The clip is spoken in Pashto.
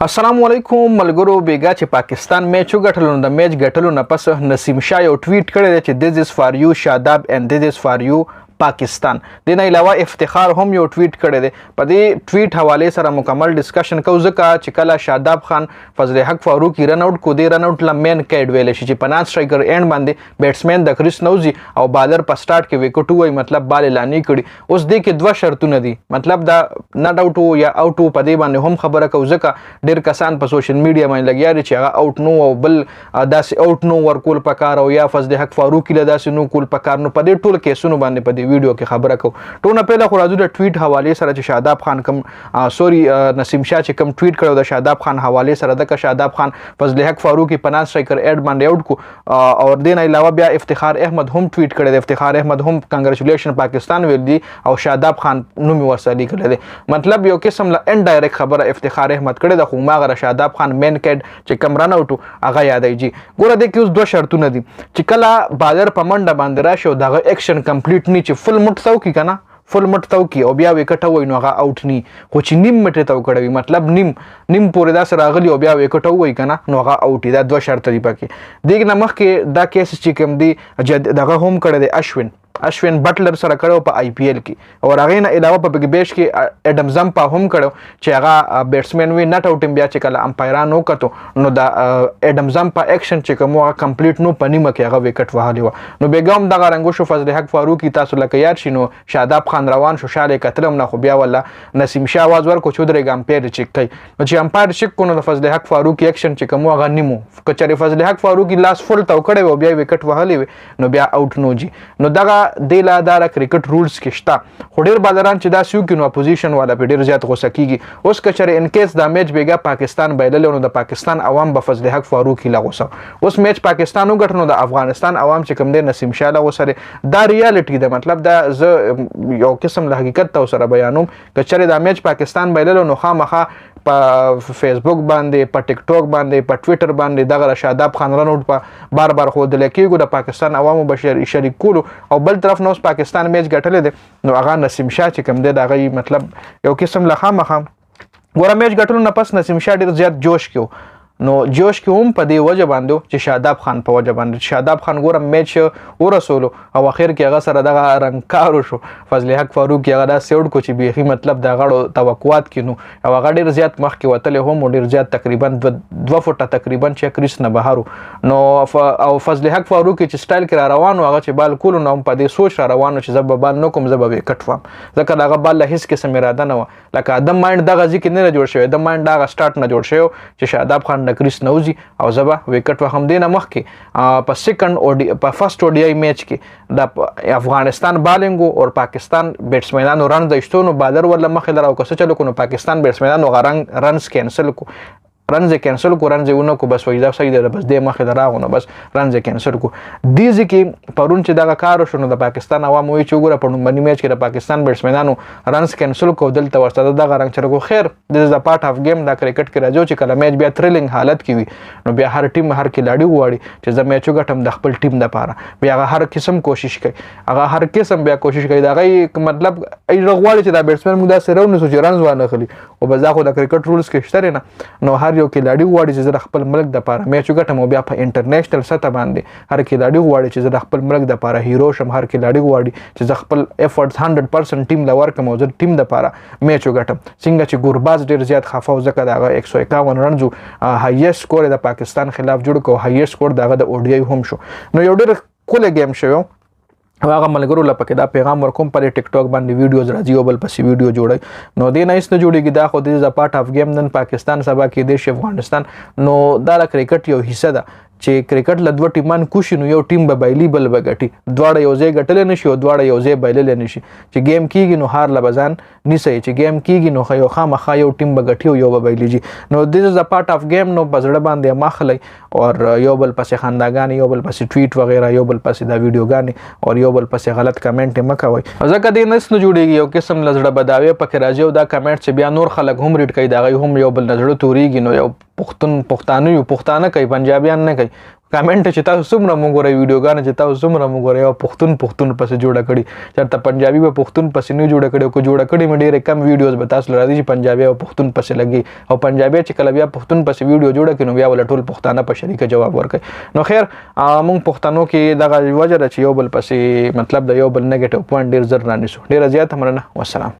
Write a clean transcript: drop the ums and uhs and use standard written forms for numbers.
السلام علیکم ملګرو بیګا چې پاکستان میچ وګټلو نو د میچ ګټلو نه پس نسیم شاه یو ټویټ کړی دی چې this is for you شاداب and this is for you پاکستان. د نه علاوه افتخار هم یو ټویټ کړی دی. په دې ټویټ حواله سره مکمل ډسکشن کوو ځکه چې کله شاداب خان فضل حق فاروقي رن اوټ کو دی رن اوټ لمن کېډ ویل شي چې پنان سټرایکر اینډ باندې بیټسمن د کریس نوزي او بالر په سٹارټ کې وکټ وای مطلب بال لانی کړي. اوس دې کې دوه شرطونه دي مطلب دا ناټ اوټ یا اوټ په دې باندې هم خبره کوو ځکه ډیر کسان په سوشل میډیا باندې لګیا دي چې هغه اوټ نو او بل داسې اوټ نو ورکول پکار او یا فضل حق فاروقي له داسې نو کول پکار نو په دې ټول کیسونو باندې په دې ویډیو کې خبره کوو. ټونه پهله خو راځو د ټویټ حواله سره چې شاداب خان کم نسیم شاه چې کم ټویټ کړو د شاداب خان حواله سره د شاداب خان فضل حق فاروقي پنان سټرایکر اډ باندې اوټ کو او دین علاوه بیا افتخار احمد هم ټویټ کړی دی. افتخار احمد هم کنګریچولیشن پاکستان ویل دي او شاداب خان نوم ورسره لیکل دي. مطلب یو قسم لا انډایرکټ خبره افتخار احمد کړی د خو ماغه شاداب خان مین کډ چې کم رن اوټ هغه یادای جی. ګوره د کیوس دوه شرطونه دي چې کله بالر په منډه باندې راشي او دغه اکشن کمپلیټ نه چې فل مټ څو کی کنه فل مټ تو کی او بیا وکټ وای نو هغه اوټ نی خو چې نیم مټ تو کړوي مطلب نیم پورې دا سره غلی او بیا وکټ وای کنه نو هغه اوټ دا دوه شرط دي پکې. دغه مخ کې دا کیس چې کوم دی دغه هم کړی دی اشوین بټلر سره کړو په آی پی ایل کې او هغه نه علاوه په بګ بیش کې اډم زمپا هم کړو چې هغه بیټسمن وی نټ اوټ بیا چې کله امپایران وکړو نو دا اډم زمپا اکشن چې کوم هغه کمپلیټ نو پنیمه کې هغه وکټ وهلی و نو بیګم دغه رنگو شو فضل حق فاروقي تاسو لکه یاد شینو شاداب خان روان شو شاله کتلم نه خو بیا ولا نسیم شاه आवाज ورکو چودري امپایر چیک کوي نو چې امپایر چیک کو نو فضل حق فاروقي اکشن چې کوم هغه نیمو کچري فضل حق فاروقي لاس فل تو کړي و بیا وکټ وهلی نو بیا اوټ نو جی نو دغه د لادار کرکټ رولز کې شته خو ډیر بالران چې دا سیو کې نو اپوزیشن والا په ډیر زیات غوسه کیږي. اوس کچره ان کیس دا میچ بیګه پاکستان بایلل نو د پاکستان عوام په فضل حق فاروقي لا غوسه. اوس میچ پاکستان وګټنو د افغانستان عوام چې کوم دی نسیم شاه لا غوسه دا ریالټي ده مطلب دا ز یو قسم له حقیقت تو سره بیانوم کچره دا میچ پاکستان بایلل نو خامخه په فیسبوک باندې په ټیک ټاک باندې په ټوئیټر باندې دغه شاداب خان رن اوټ په بار خو د لکیګو د پاکستان عوامو بشری شریک کولو او بل طرف نو پاکستان میچ ګټل دي نو هغه نسیم شاه چې کوم دی دغه مطلب یو قسم له خامخه ګوره میچ ګټلو نه پس نسیم شاه ډیر زیات جوش کیو نو جوش کې هم په دې وجه باندې چې شاداب خان په وجه باندې شاداب خان ګورم میچ ورسولو او اخر کې هغه سره دغه رنگکارو شو فضل حق فاروقي هغه دا سیوډ کو چې بیخي مطلب د غړو توقعات کینو او هغه ډیر زیات مخ کې وتل هم ډیر زیات تقریبا 2 فوټه تقریبا چې کریس نه بهارو نو او فضل حق فاروقي چې سټایل کې روانو هغه چې بال کول نو په دې سوچ روانو چې زب بال نو کوم زب وکټ وام ځکه هغه بال له هیڅ قسم اراده نه و لکه ادم مایند دغه ځکه نه جوړ شوی د مایند دغه سٹارټ نه جوړ شوی چې شاداب خان کریس نوزي او زبا وکټ وهم دینه مخ کې په سیکنډ او په فرست او ډی آی میچ کې د افغانستان بالینګ او پاکستان بیټسمنانو رن د اشتونو بالر ولا مخ لراو کسه چلو کو پاکستان بیټسمنانو غرنګ رنز کینسل کو رنز کینسل کو رنز ونه کو بس وای دا صحیح ده بس د مخه دراغونه بس رنز کینسل کو دیږي کې پرون چې دا کار شونه د پاکستان عوام وی چې ګوره په باندې میچ کې د پاکستان بیټسمنانو رنز کینسل کو دلته ورسره د غرنګ چرګو خیر د پارت اف گیم دا کرکټ کې راځو چې کله میچ بیا تھرلینګ حالت کې وي نو بیا هر ټیم هر کلاډي وواړي چې زه میچ وګټم د خپل ټیم لپاره بیا هر قسم کوشش کوي هغه هر قسم بیا کوشش کوي دا غي مطلب ای رغواړي چې دا بیټسمن موږ دا سره ونه سوچ رنز وانه خلی او بزا خو د کرکټ رولز کې شته نه نو هر یو کلاډي غواړي چې زه خپل ملک د لپاره میچ وګټم او بیا په انټرنیشنل سطح باندې هر کلاډي غواړي چې زه خپل ملک د لپاره هیرو شم هر کلاډي غواړي چې زه خپل ایفورټس 100% ټیم لور کوم او زه ټیم د لپاره میچ وګټم څنګه چې ګورباز ډیر زیات خفاو ځکه دا 151 رنز هایست سکور د پاکستان خلاف جوړ کو هایست سکور دغه د او ډی آی هم شو نو یو ډیر کول گیم شو هغه ملګرو لپاره دا پیغام ورکوم پر ټیک ټاک باندې ویډیوز راځي او بل پسې ویډیو جوړي نو دې نه هیڅ نه جوړيږي دا خو د پارت اف گیم نن پاکستان سبا کې دیش افغانستان نو دا کرکټ یو حصہ ده چې کرکټ له دوه ټیمان کوشي نو یو ټیم به بایلی بل بغټي دواړه یو ځای غټل نشي او دواړه یو ځای بایلل نشي چې گیم کیږي نو هار لبزان نشي چې گیم کیږي نو خو خامخا یو ټیم بغټي او یو بایلیږي نو دیس از ا پارت اف گیم نو بزړه باندې مخلي او یو بل پسې خنداګان یو بل پسې ټویټ وغیرہ یو بل پسې دا ویډیوګان او یو بل پسې غلط کمنټ مکوي ځکه دې نس نه جوړيږي یو قسم لزړه بداوي پکې راځي او دا کمنټ چې بیا نور خلک هم ریډ کوي دا هم یو بل نظر توريږي نو یو پښتون پښتانه یو پښتانه کوي پنجابیان نه کوي کمنټ چې تاسو څومره مونږ غوړې ویډیوګانې چې تاسو څومره مونږ غوړې او پښتون پسې جوړه کړي چېرته پنجابي به پښتون پسې نه جوړه کړي او که جوړه کړي مې ډېرې کم ویډیوز به تاسو لري چې پنجابي او پښتون پسې لګي او پنجابي چې کله بیا پښتون پسې ویډیو جوړه کړي نو بیا ول ټول پښتانه په شریکه جواب ورکړي. نو خیر مونږ پښتنو کې دغه وجه ده چې یو بل پسې مطلب د یو بل نیگیټیو پوینټ ډېر زر رانیسو. ډېره زیاته مننه. والسلام.